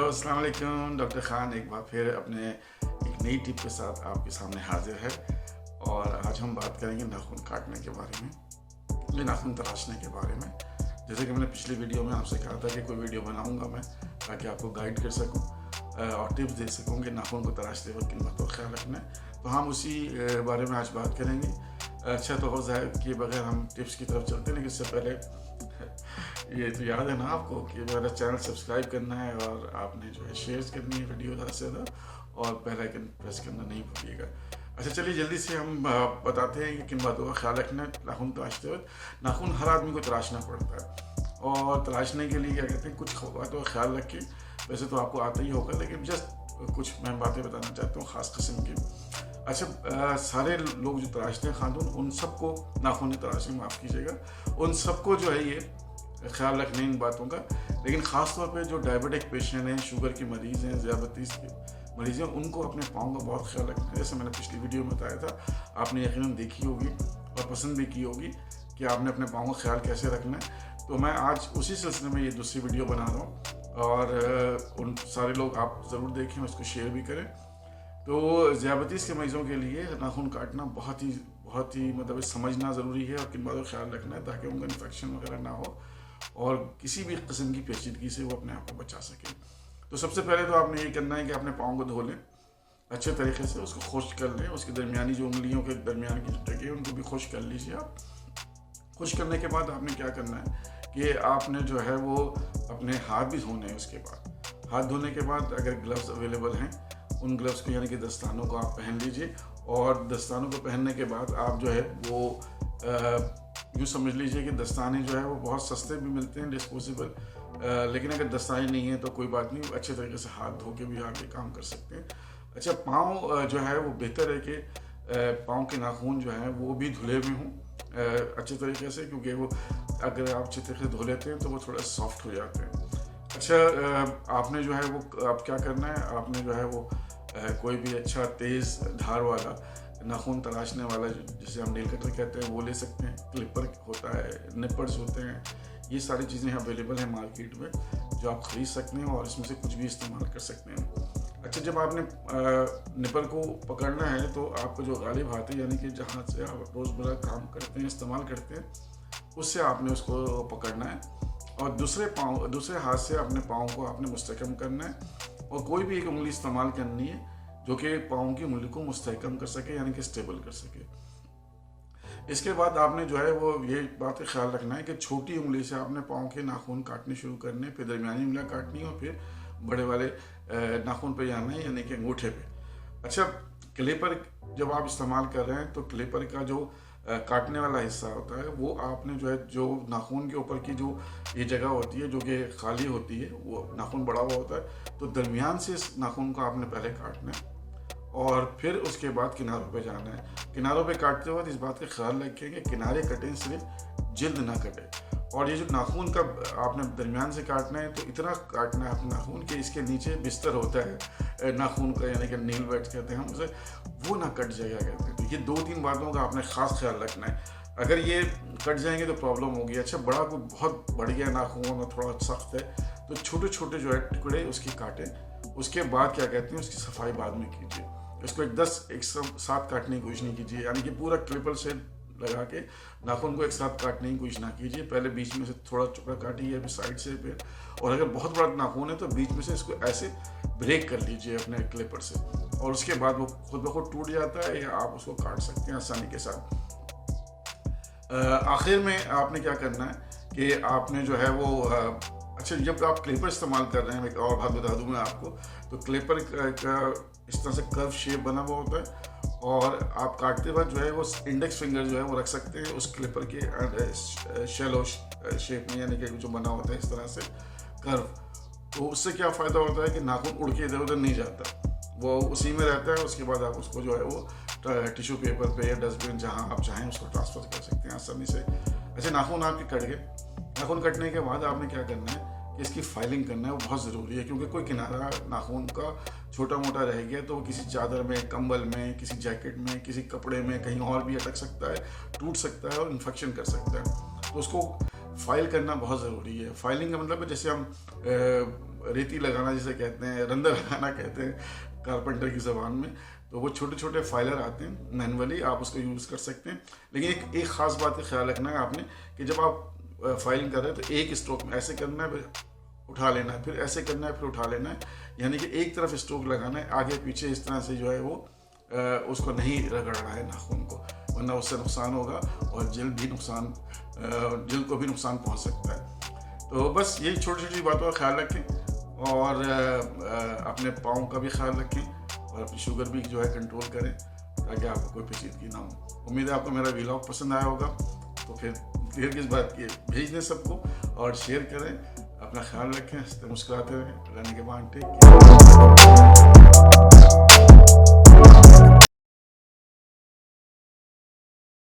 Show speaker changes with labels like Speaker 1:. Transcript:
Speaker 1: अस्सलाम वालेकुम। डॉक्टर ख़ान एक बार फिर अपने एक नई टिप के साथ आपके सामने हाजिर है और आज हम बात करेंगे नाखून काटने के बारे में, ये नाखून तराशने के बारे में। जैसे कि मैंने पिछली वीडियो में आपसे कहा था कि कोई वीडियो बनाऊंगा मैं ताकि आपको गाइड कर सकूं और टिप्स दे सकूं कि नाखून को तराशते वक्त किन बातों का ख्याल रखना है। तो हम उसी बारे में आज बात करेंगे। अच्छा तो हो जाए कि बगैर हम टिप्स की तरफ चलते हैं, लेकिन इससे पहले ये तो याद है ना आपको कि मेरा चैनल सब्सक्राइब करना है और आपने जो है शेयर करनी है वीडियो ज़्यादा से ज़्यादा और बेल आइकन प्रेस करना नहीं भूलिएगा। अच्छा चलिए जल्दी से हम बताते हैं कि किन बातों का ख्याल रखना है नाखून तराशते वक्त। नाखून हर आदमी को तराशना पड़ता है और तराशने के लिए क्या कहते हैं, कुछ बातों का ख्याल रखिए। वैसे तो आपको आता ही होगा, लेकिन जस्ट कुछ मैं बातें बताना चाहता हूँ ख़ास किस्म की। अच्छा सारे लोग जो तराशते हैं खातून, उन सबको नाखून तराशे, माफ़ कीजिएगा, उन सबको जो है ये ख्याल रखने इन बातों का। लेकिन ख़ास तौर पे जो डायबिटिक पेशेंट हैं, शुगर के मरीज़ हैं, ज़ियाबतीस के मरीज़ हैं, उनको अपने पाँव का बहुत ख्याल रखना है। जैसे मैंने पिछली वीडियो में बताया था, आपने यकीनन देखी होगी और पसंद भी की होगी कि आपने अपने पाँव का ख्याल कैसे रखना है। तो मैं आज उसी सिलसिले में ये दूसरी वीडियो बना रहा हूँ और उन सारे लोग आप ज़रूर देखें, उसको शेयर भी करें। तो ज़ियाबतीस के मरीज़ों के लिए नाखून काटना बहुत ही मतलब समझना ज़रूरी है और किन बातों का ख्याल रखना है ताकि उनका इन्फेक्शन वगैरह ना हो और किसी भी किस्म की पेचीदगी से वो अपने आप को बचा सके। तो सबसे पहले तो आपने ये करना है कि अपने पाँव को धो लें अच्छे तरीके से, उसको खुश्क कर लें। उसके दरमियानी जो उंगलियों के दरमियान की जगह है उनको भी खुश्क कर लीजिए आप। खुश्क करने के बाद आपने क्या करना है कि आपने जो है वो अपने हाथ भी धोने हैं। उसके बाद हाथ धोने के बाद अगर ग्लव्स अवेलेबल हैं, उन ग्लव्स को यानी कि दस्तानों को आप पहन लीजिए। और दस्तानों को पहनने के बाद आप जो है वो यूँ समझ लीजिए कि दस्ताने जो है वो बहुत सस्ते भी मिलते हैं, डिस्पोजेबल। लेकिन अगर दस्ताने नहीं है तो कोई बात नहीं, अच्छे तरीके से हाथ धो के भी आप ये काम कर सकते हैं। अच्छा पाँव जो है वो बेहतर है कि पाँव के नाखून जो हैं वो भी धुले हुए हों अच्छे तरीके से, क्योंकि वो अगर आप अच्छे तरीके से धो लेते हैं तो वो थोड़ा सॉफ्ट हो जाते हैं। अच्छा आपने जो है वो आप क्या करना है, आपने जो है वो कोई भी अच्छा तेज़ धार वाला नाखून तराशने वाला जिसे हम नेल कटर कहते हैं वो ले सकते हैं। क्लिपर होता है, निपर्स होते हैं, ये सारी चीज़ें अवेलेबल हैं मार्केट में जो आप ख़रीद सकते हैं और इसमें से कुछ भी इस्तेमाल कर सकते हैं। अच्छा जब आपने निपर को पकड़ना है तो आपका जो गालिब हाथ है, यानी कि जहाँ से आप रोज़मर्रा काम करते हैं, इस्तेमाल करते हैं, उससे आपने उसको पकड़ना है और दूसरे हाथ से अपने पाँव को आपने मुस्तहकम करना है और कोई भी एक उंगली इस्तेमाल करनी है जो कि पाँव की उंगली को मुस्तहकम कर सके, यानी कि स्टेबल कर सके। इसके बाद आपने जो है वो ये बात का ख्याल रखना है कि छोटी उंगली से आपने पाँव के नाखून काटने शुरू करने, फिर दरमियानी उंगलियां काटनी और फिर बड़े वाले नाखून पे जाना है, यानी कि अंगूठे पे। अच्छा क्लिपर जब आप इस्तेमाल कर रहे हैं तो क्लिपर का जो काटने वाला हिस्सा होता है वो आपने जो है जो नाखून के ऊपर की जो ये जगह होती है जो कि खाली होती है, वो नाखून बड़ा हुआ होता है, तो दरमियान से इस नाखून को आपने पहले काटना है और फिर उसके बाद किनारों पे जाना है। किनारों पे काटते वक्त इस बात का ख्याल रखें कि किनारे कटें, सिर्फ जिल्द ना कटे। और ये जो नाखून का आपने दरमियान से काटना है तो इतना काटना है अपने नाखून के इसके नीचे बिस्तर होता है नाखून का, यानी कि नील बेड कहते हैं हम उसे, वो ना कट जाएगा कहते हैं। तो ये 2-3 बातों का आपने ख़ास ख्याल रखना है। अगर ये कट जाएंगे तो प्रॉब्लम होगी। अच्छा बड़ा कोई बहुत बढ़ गया नाखून और थोड़ा सख्त है तो छोटे छोटे जो है टुकड़े उसकी काटें। उसके बाद क्या कहते हैं उसकी सफाई बाद में कीजिए। इसको एक साथ काटने की कोशिश नहीं कीजिए, यानी कि पूरा क्लिपर से लगा के नाखून को एक साथ काटने की कोशिश ना कीजिए। पहले बीच में से थोड़ा टुकड़ा काटिए, फिर साइड से, फिर और अगर बहुत बड़ा नाखून है तो बीच में से इसको ऐसे ब्रेक कर लीजिए अपने क्लिपर से और उसके बाद वो खुद ब खुद टूट जाता है या आप उसको काट सकते हैं आसानी के साथ। आखिर में आपने क्या करना है कि आपने जो है वो अच्छा जब आप क्लिपर इस्तेमाल कर रहे हैं, एक और बात बता दूं मैं आपको, तो क्लिपर का इस तरह से कर्व शेप बना हुआ होता है और आप काटते वक्त जो है वो इंडेक्स फिंगर जो है वो रख सकते हैं उस क्लिपर के शैलो शेप में, यानी कि जो बना होता है इस तरह से कर्व। तो उससे क्या फ़ायदा होता है कि नाखून उड़ के इधर उधर नहीं जाता, वो उसी में रहता है। उसके बाद आप उसको जो है वो टिश्यू पेपर पे या डस्टबिन जहाँ आप चाहें उसको ट्रांसफ़र कर सकते हैं आसानी से। अच्छा नाखून आपके कट गए, नाखून कटने के बाद आपने क्या करना है कि इसकी फाइलिंग करना है, वो बहुत ज़रूरी है, क्योंकि कोई किनारा नाखून का छोटा मोटा रह गया तो वो किसी चादर में, कंबल में, किसी जैकेट में, किसी कपड़े में कहीं और भी अटक सकता है, टूट सकता है और इन्फेक्शन कर सकता है। तो उसको फाइल करना बहुत ज़रूरी है। फाइलिंग का मतलब है जैसे हम रेती लगाना जिसे कहते हैं, रंदा लगाना कहते हैं कारपेंटर की ज़बान में, तो वो छोटे छोटे फाइलर आते हैं मैनुअली, आप उसको यूज़ कर सकते हैं। लेकिन एक ख़ास बात का ख्याल रखना है आपने कि जब आप फाइलिंग कर रहे हैं तो एक स्ट्रोक में ऐसे करना है, फिर उठा लेना है, फिर ऐसे करना है, फिर उठा लेना है, यानी कि एक तरफ स्ट्रोक लगाना है, आगे पीछे इस तरह से जो है वो उसको नहीं रगड़ना है नाखून को, वरना उससे नुकसान होगा और जल्द को भी नुकसान पहुंच सकता है। तो बस यही छोटी छोटी बातों का ख्याल रखें और अपने पाँव का भी ख्याल रखें और अपनी शुगर भी जो है कंट्रोल करें ताकि आपको कोई पेचीदगी ना हो। उम्मीद है आपको मेरा व्लॉग पसंद आया होगा, तो फिर देर किस बात की, भेज दें सबको और शेयर करें। अपना ख्याल रखें, हंसते मुस्कुराते रहें, रहने के बाद टेक केयर।